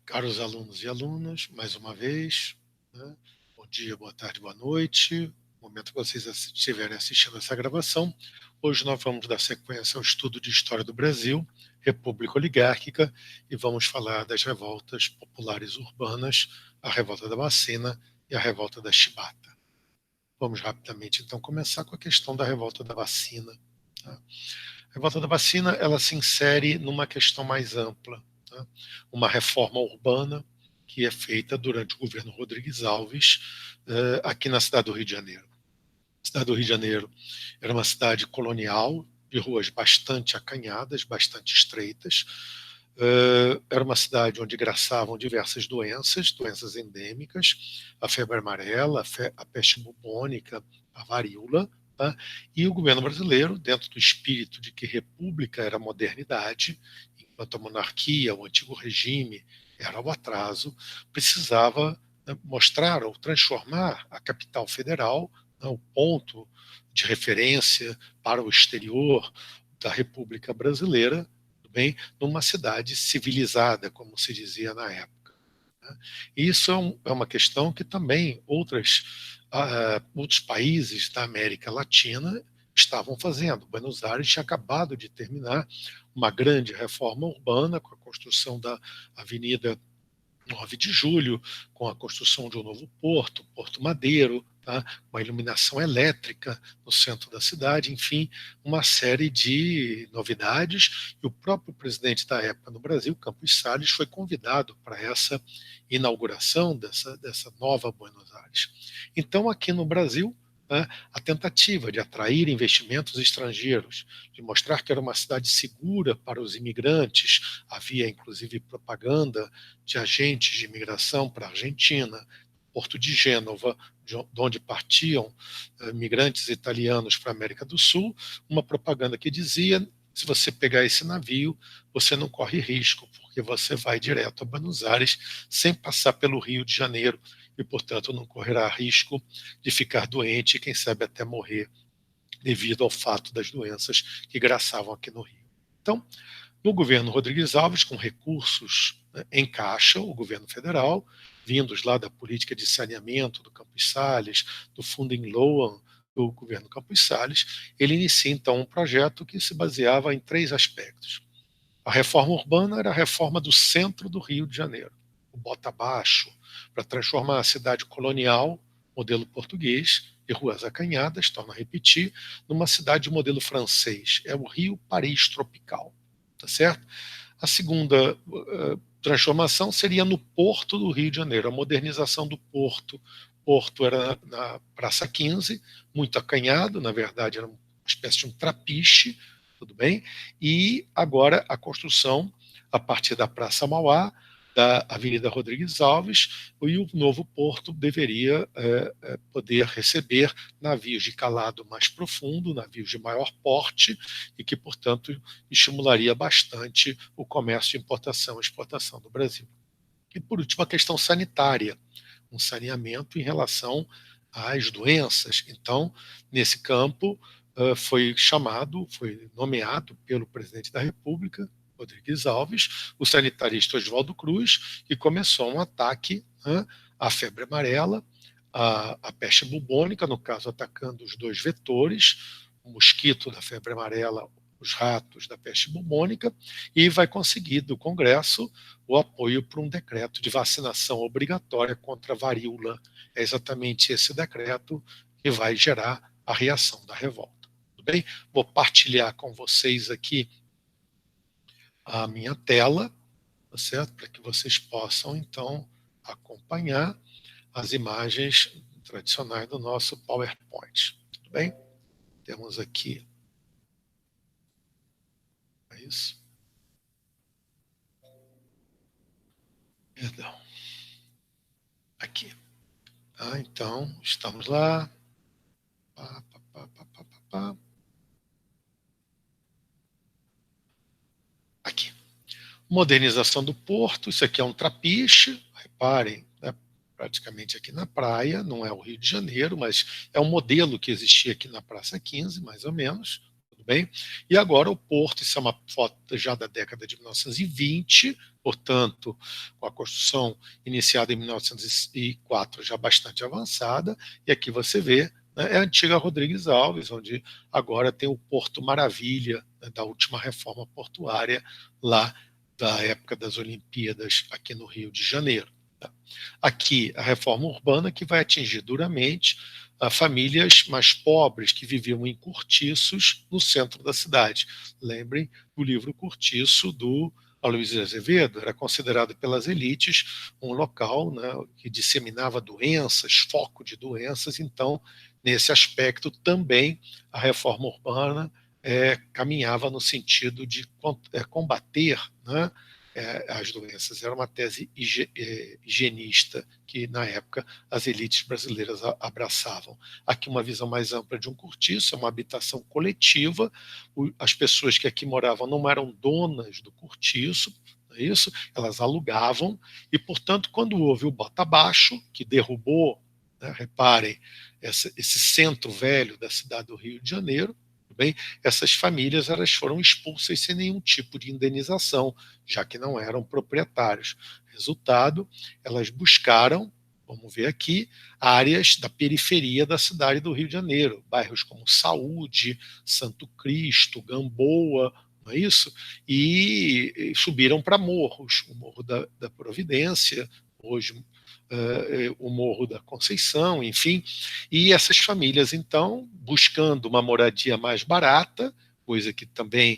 Caros alunos e alunas, mais uma vez, né? Bom dia, boa tarde, boa noite. No momento que vocês estiverem assistindo essa gravação, hoje nós vamos dar sequência ao estudo de História do Brasil, República Oligárquica, e vamos falar das revoltas populares urbanas, a Revolta da Vacina e a Revolta da Chibata. Vamos rapidamente, então, começar com a questão da Revolta da Vacina. Tá? A Revolta da Vacina, ela se insere numa questão mais ampla, tá? Uma reforma urbana que é feita durante o governo Rodrigues Alves, aqui na cidade do Rio de Janeiro. A cidade do Rio de Janeiro era uma cidade colonial, de ruas bastante acanhadas, bastante estreitas. Era uma cidade onde graçavam diversas doenças endêmicas, a febre amarela, a peste bubônica, a varíola, tá? E o governo brasileiro, dentro do espírito de que república era a modernidade, enquanto a monarquia, o antigo regime, era o atraso, precisava, né, mostrar ou transformar a capital federal, né, o ponto de referência para o exterior da República Brasileira, bem, numa cidade civilizada, como se dizia na época. Né? E isso é uma questão que também outros países da América Latina estavam fazendo. Buenos Aires tinha acabado de terminar uma grande reforma urbana com a construção da Avenida 9 de Julho, com a construção de um novo porto, Porto Madeiro, tá? Uma iluminação elétrica no centro da cidade, enfim, uma série de novidades. E o próprio presidente da época no Brasil, Campos Salles, foi convidado para essa inauguração dessa nova Buenos Aires. Então, aqui no Brasil, né, a tentativa de atrair investimentos estrangeiros, de mostrar que era uma cidade segura para os imigrantes, havia inclusive propaganda de agentes de imigração para a Argentina, Porto de Gênova, de onde partiam migrantes italianos para a América do Sul, uma propaganda que dizia: se você pegar esse navio, você não corre risco, porque você vai direto a Buenos Aires sem passar pelo Rio de Janeiro e, portanto, não correrá risco de ficar doente e, quem sabe, até morrer devido ao fato das doenças que graçavam aqui no Rio. Então, no governo Rodrigues Alves, com recursos, né, em caixa, o governo federal, vindos lá da política de saneamento do Campos Salles, do fundo em Loan do governo Campos Salles, ele inicia então um projeto que se baseava em 3 aspectos. A reforma urbana era a reforma do centro do Rio de Janeiro, o bota abaixo, para transformar a cidade colonial, modelo português, de ruas acanhadas, torno a repetir, numa cidade de modelo francês. É o Rio Paris tropical. Tá certo? A segunda transformação seria no Porto do Rio de Janeiro, a modernização do Porto. O Porto era na Praça 15, muito acanhado, na verdade era uma espécie de um trapiche, tudo bem? E agora a construção, a partir da Praça Mauá, da Avenida Rodrigues Alves, e o novo porto deveria poder receber navios de calado mais profundo, navios de maior porte, e que, portanto, estimularia bastante o comércio de importação e exportação do Brasil. E, por último, a questão sanitária, um saneamento em relação às doenças. Então, nesse campo, foi nomeado pelo presidente da República, Rodrigues Alves, o sanitarista Oswaldo Cruz, e começou um ataque à febre amarela, à peste bubônica, no caso atacando os 2 vetores, o mosquito da febre amarela, os ratos da peste bubônica, e vai conseguir do Congresso o apoio para um decreto de vacinação obrigatória contra a varíola. É exatamente esse decreto que vai gerar a reação da revolta. Tudo bem? Vou partilhar com vocês aqui a minha tela, tá certo? Para que vocês possam, então, acompanhar as imagens tradicionais do nosso PowerPoint. Tudo bem? Temos aqui. É isso. Perdão. Aqui. Ah, então, estamos lá. Pá, pá, pá, pá, pá, pá, pá. Aqui. Modernização do porto. Isso aqui é um trapiche. Reparem, né, praticamente aqui na praia. Não é o Rio de Janeiro, mas é um modelo que existia aqui na Praça 15, mais ou menos. tudo bem? E agora o porto, isso é uma foto já da década de 1920, portanto, com a construção iniciada em 1904 já bastante avançada, e aqui você vê, né, é a antiga Rodrigues Alves, onde agora tem o Porto Maravilha, né, da última reforma portuária lá da época das Olimpíadas aqui no Rio de Janeiro. Tá? Aqui a reforma urbana que vai atingir duramente famílias mais pobres que viviam em cortiços no centro da cidade. Lembrem do livro Cortiço do Aloysio Azevedo, era considerado pelas elites um local, né, que disseminava doenças, foco de doenças, então, nesse aspecto também a reforma urbana caminhava no sentido de combater, né, as doenças. Era uma tese higienista que, na época, as elites brasileiras abraçavam. Aqui uma visão mais ampla de um cortiço, é uma habitação coletiva, as pessoas que aqui moravam não eram donas do cortiço, não é isso? Elas alugavam, e, portanto, quando houve o bota abaixo, que derrubou, né, reparem, esse centro velho da cidade do Rio de Janeiro, bem, essas famílias elas foram expulsas sem nenhum tipo de indenização, já que não eram proprietários. Resultado, elas buscaram, vamos ver aqui, áreas da periferia da cidade do Rio de Janeiro, bairros como Saúde, Santo Cristo, Gamboa, não é isso? E subiram para morros, o Morro da Providência, hoje o Morro da Conceição, enfim, e essas famílias, então, buscando uma moradia mais barata, coisa que também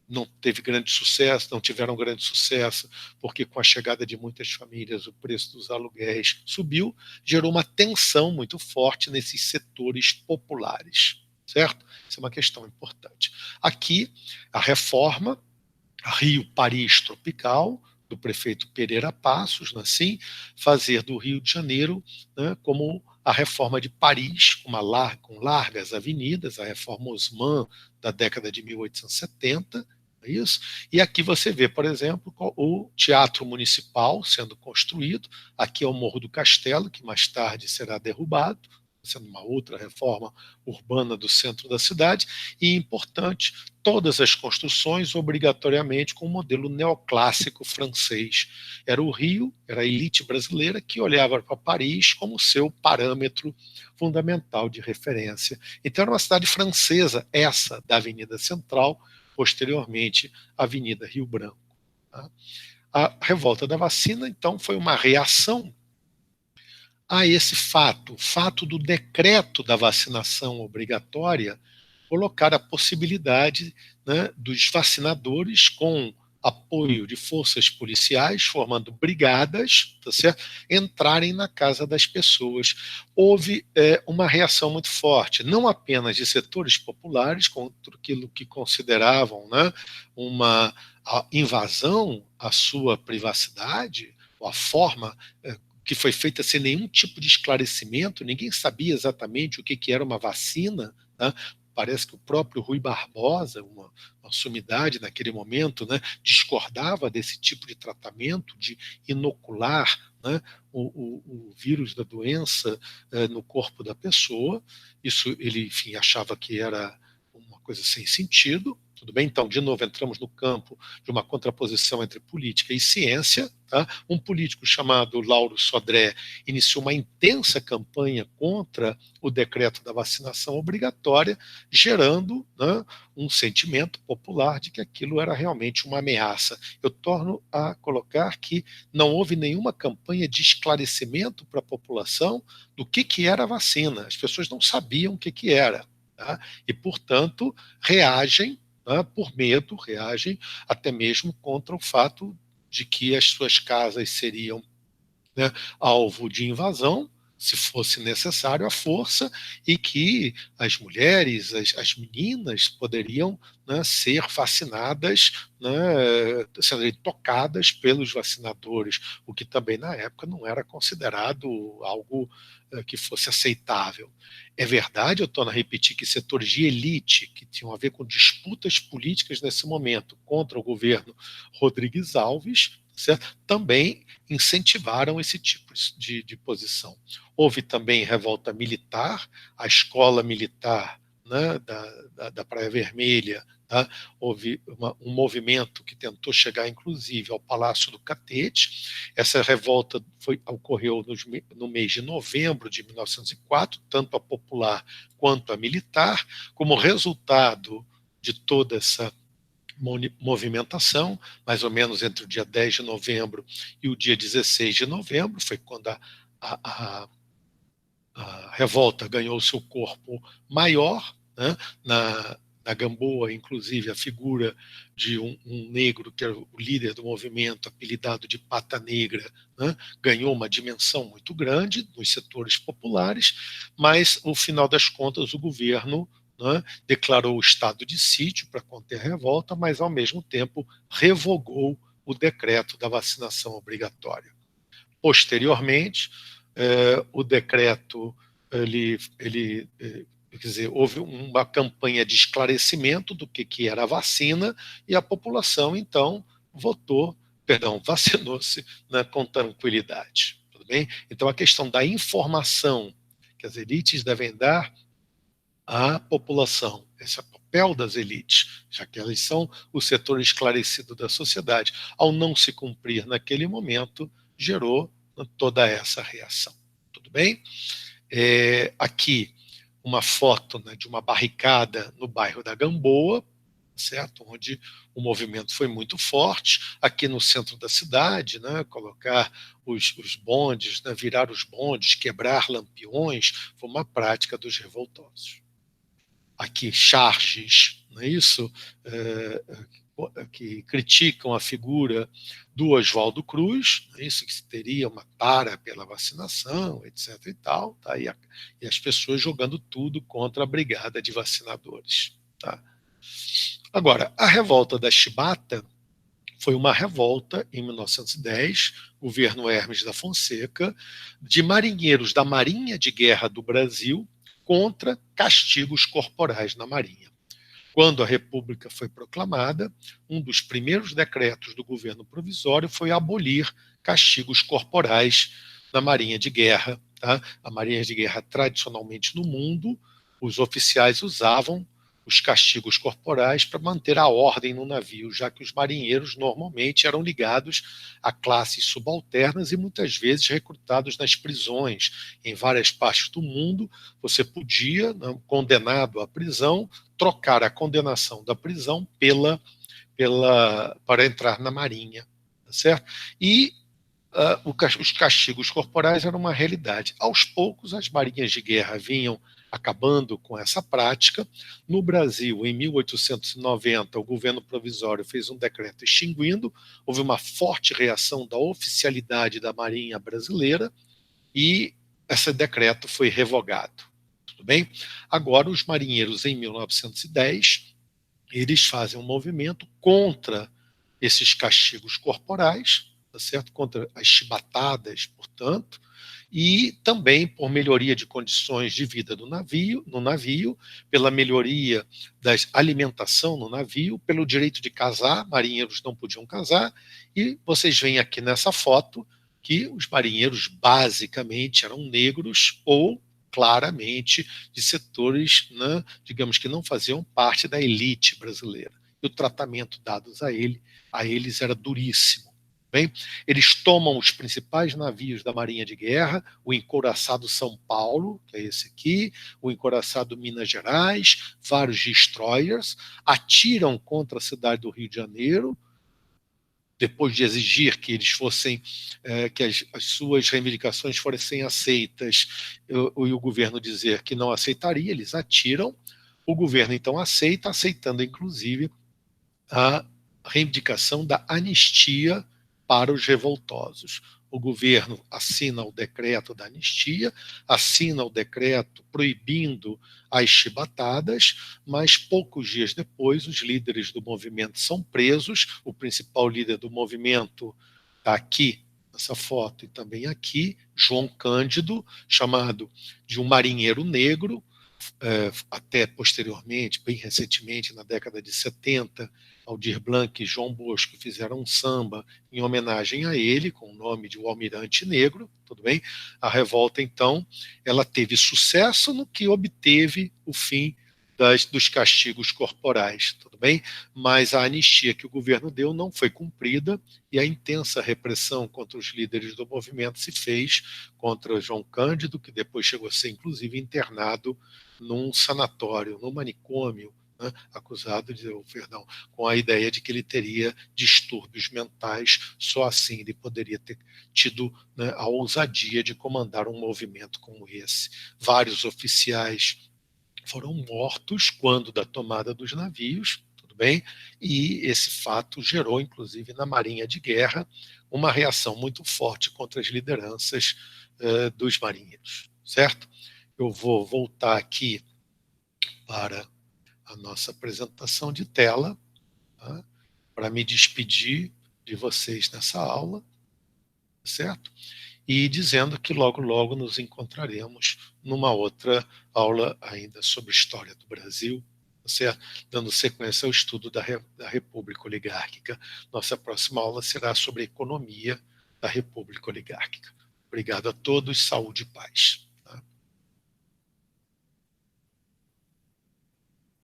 não teve grande sucesso, não tiveram grande sucesso, porque com a chegada de muitas famílias o preço dos aluguéis subiu, gerou uma tensão muito forte nesses setores populares, certo? Isso é uma questão importante. Aqui, a reforma, Rio Paris Tropical, do prefeito Pereira Passos, assim, fazer do Rio de Janeiro, né, como a reforma de Paris, com largas avenidas, a reforma Haussmann da década de 1870, é isso? E aqui você vê, por exemplo, o Teatro Municipal sendo construído, aqui é o Morro do Castelo, que mais tarde será derrubado, sendo uma outra reforma urbana do centro da cidade, e importante, todas as construções obrigatoriamente com o modelo neoclássico francês. Era o Rio, era a elite brasileira que olhava para Paris como seu parâmetro fundamental de referência. Então era uma cidade francesa, essa da Avenida Central, posteriormente a Avenida Rio Branco. Tá? A revolta da vacina, então, foi uma reação a esse fato, o fato do decreto da vacinação obrigatória colocar a possibilidade, né, dos vacinadores com apoio de forças policiais, formando brigadas, tá certo? Entrarem na casa das pessoas. Houve uma reação muito forte, não apenas de setores populares contra aquilo que consideravam, né, uma invasão à sua privacidade, ou a forma que foi feita sem nenhum tipo de esclarecimento, ninguém sabia exatamente o que era uma vacina, né? Parece que o próprio Rui Barbosa, uma sumidade naquele momento, né, discordava desse tipo de tratamento, de inocular, né, o vírus da doença no corpo da pessoa. Isso ele, enfim, achava que era uma coisa sem sentido. Tudo bem? Então, de novo, entramos no campo de uma contraposição entre política e ciência. Tá? Um político chamado Lauro Sodré iniciou uma intensa campanha contra o decreto da vacinação obrigatória, gerando, né, um sentimento popular de que aquilo era realmente uma ameaça. Eu torno a colocar que não houve nenhuma campanha de esclarecimento para a população do que era a vacina. As pessoas não sabiam o que era. Tá? E, portanto, reagem, né, por medo, reagem até mesmo contra o fato de que as suas casas seriam, né, alvo de invasão, se fosse necessário a força, e que as mulheres, as meninas poderiam, né, ser vacinadas, né, sendo tocadas pelos vacinadores, o que também na época não era considerado algo que fosse aceitável. É verdade, eu torno a repetir, que setores de elite, que tinham a ver com disputas políticas nesse momento contra o governo Rodrigues Alves, certo? Também incentivaram esse tipo de posição. Houve também revolta militar, a escola militar, né, da Praia Vermelha, tá? Houve um movimento que tentou chegar, inclusive, ao Palácio do Catete. Essa revolta ocorreu no mês de novembro de 1904, tanto a popular quanto a militar. Como resultado de toda essa movimentação, mais ou menos entre o dia 10 de novembro e o dia 16 de novembro, foi quando a, a revolta ganhou seu corpo maior, né? Na Gamboa, inclusive, a figura de um negro, que era o líder do movimento, apelidado de Pata Negra, né? Ganhou uma dimensão muito grande nos setores populares, mas, no final das contas, o governo, né, declarou o estado de sítio para conter a revolta, mas, ao mesmo tempo, revogou o decreto da vacinação obrigatória. Posteriormente, o decreto, quer dizer, houve uma campanha de esclarecimento do que era a vacina e a população, então, vacinou-se, né, com tranquilidade. Tudo bem? Então, a questão da informação que as elites devem dar à população, esse é o papel das elites, já que elas são o setor esclarecido da sociedade, ao não se cumprir naquele momento, gerou toda essa reação. Tudo bem? Aqui uma foto, né, de uma barricada no bairro da Gamboa, certo? Onde o movimento foi muito forte. Aqui no centro da cidade, né, colocar os bondes, né, virar os bondes, quebrar lampiões, foi uma prática dos revoltosos. Aqui charges, não é isso? Que criticam a figura do Oswaldo Cruz, isso que teria uma tara pela vacinação, etc. e tal, tá? E as pessoas jogando tudo contra a brigada de vacinadores. Tá? Agora, a revolta da Chibata foi uma revolta em 1910, governo Hermes da Fonseca, de marinheiros da Marinha de Guerra do Brasil contra castigos corporais na Marinha. Quando a República foi proclamada, um dos primeiros decretos do governo provisório foi abolir castigos corporais na Marinha de Guerra. Tá? A Marinha de Guerra, tradicionalmente no mundo, os oficiais usavam os castigos corporais para manter a ordem no navio, já que os marinheiros normalmente eram ligados a classes subalternas e muitas vezes recrutados nas prisões. Em várias partes do mundo, você podia, condenado à prisão, trocar a condenação da prisão para entrar na Marinha, tá certo? E os castigos corporais eram uma realidade. Aos poucos, as marinhas de guerra vinham acabando com essa prática. No Brasil, em 1890, o governo provisório fez um decreto extinguindo, houve uma forte reação da oficialidade da Marinha brasileira e esse decreto foi revogado. Tudo bem? Agora, os marinheiros, em 1910, eles fazem um movimento contra esses castigos corporais, tá certo? Contra as chibatadas, portanto, e também por melhoria de condições de vida no navio, pela melhoria da alimentação no navio, pelo direito de casar, marinheiros não podiam casar, e vocês veem aqui nessa foto que os marinheiros basicamente eram negros ou claramente de setores, né, digamos que não faziam parte da elite brasileira. E o tratamento dado a eles era duríssimo. Bem, eles tomam os principais navios da Marinha de Guerra, o encouraçado São Paulo, que é esse aqui, o encouraçado Minas Gerais, vários destroyers, atiram contra a cidade do Rio de Janeiro, depois de exigir que eles fossem, que as suas reivindicações fossem aceitas, e o governo dizer que não aceitaria, eles atiram, o governo então aceita, aceitando inclusive a reivindicação da anistia para os revoltosos. O governo assina o decreto da anistia, assina o decreto proibindo as chibatadas, mas poucos dias depois os líderes do movimento são presos. O principal líder do movimento está aqui nessa foto e também aqui, João Cândido, chamado de um marinheiro negro, até posteriormente, bem recentemente, na década de 70, Aldir Blanc e João Bosco fizeram um samba em homenagem a ele, com o nome de O Almirante Negro, tudo bem? A revolta, então, ela teve sucesso no que obteve o fim dos castigos corporais, tudo bem? Mas a anistia que o governo deu não foi cumprida e a intensa repressão contra os líderes do movimento se fez contra João Cândido, que depois chegou a ser, inclusive, internado num sanatório, num manicômio, né, acusado de, perdão, com a ideia de que ele teria distúrbios mentais, só assim ele poderia ter tido, né, a ousadia de comandar um movimento como esse. Vários oficiais foram mortos quando da tomada dos navios, tudo bem? E esse fato gerou, inclusive, na Marinha de Guerra, uma reação muito forte contra as lideranças dos marinheiros, certo? Eu vou voltar aqui para a nossa apresentação de tela, tá? Para me despedir de vocês nessa aula, certo? E dizendo que logo, logo nos encontraremos numa outra aula ainda sobre história do Brasil, certo? Dando sequência ao estudo da República Oligárquica. Nossa próxima aula será sobre a economia da República Oligárquica. Obrigado a todos, saúde e paz.